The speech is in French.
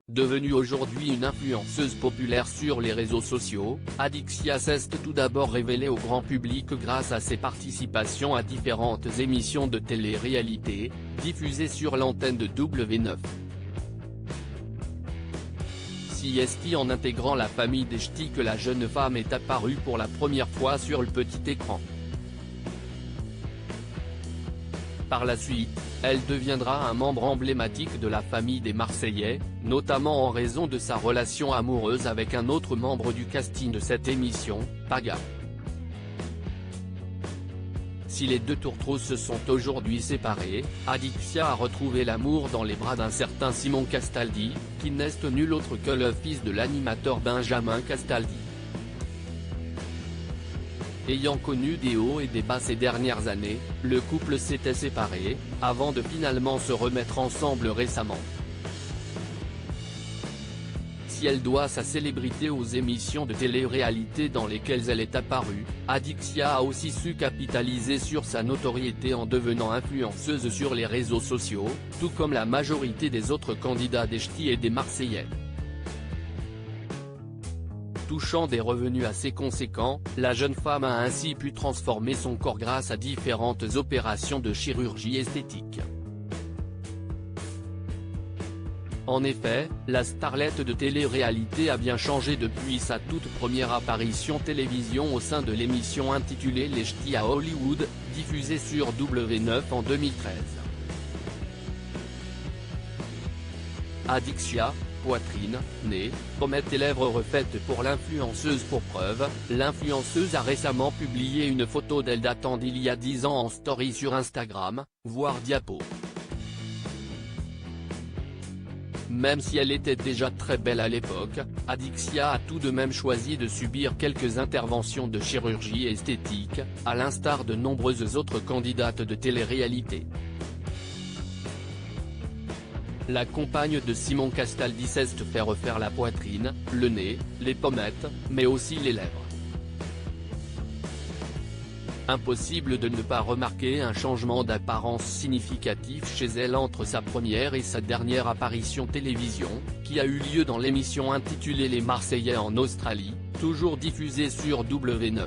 Devenue aujourd'hui une influenceuse populaire sur les réseaux sociaux, Adixia s'est tout d'abord révélée au grand public grâce à ses participations à différentes émissions de télé-réalité, diffusées sur l'antenne de W9. C'est en intégrant la famille des ch'tis que la jeune femme est apparue pour la première fois sur le petit écran. Par la suite, elle deviendra un membre emblématique de la famille des Marseillais, notamment en raison de sa relation amoureuse avec un autre membre du casting de cette émission, Paga. Si les deux tourtereaux se sont aujourd'hui séparés, Adixia a retrouvé l'amour dans les bras d'un certain Simon Castaldi, qui n'est nul autre que le fils de l'animateur Benjamin Castaldi. Ayant connu des hauts et des bas ces dernières années, le couple s'était séparé, avant de finalement se remettre ensemble récemment. Si elle doit sa célébrité aux émissions de télé-réalité dans lesquelles elle est apparue, Adixia a aussi su capitaliser sur sa notoriété en devenant influenceuse sur les réseaux sociaux, tout comme la majorité des autres candidats des ch'tis et des Marseillais. Touchant des revenus assez conséquents, la jeune femme a ainsi pu transformer son corps grâce à différentes opérations de chirurgie esthétique. En effet, la starlette de télé-réalité a bien changé depuis sa toute première apparition télévision au sein de l'émission intitulée Les Ch'tis à Hollywood, diffusée sur W9 en 2013. Adixia, poitrine, nez, pommettes et lèvres refaites pour l'influenceuse. Pour preuve, l'influenceuse a récemment publié une photo d'elle datant d'il y a 10 ans en story sur Instagram, voire diapo. Même si elle était déjà très belle à l'époque, Adixia a tout de même choisi de subir quelques interventions de chirurgie esthétique, à l'instar de nombreuses autres candidates de télé-réalité. La compagne de Simon Castaldi s'est fait refaire la poitrine, le nez, les pommettes, mais aussi les lèvres. Impossible de ne pas remarquer un changement d'apparence significatif chez elle entre sa première et sa dernière apparition télévision, qui a eu lieu dans l'émission intitulée Les Marseillais en Australie, toujours diffusée sur W9.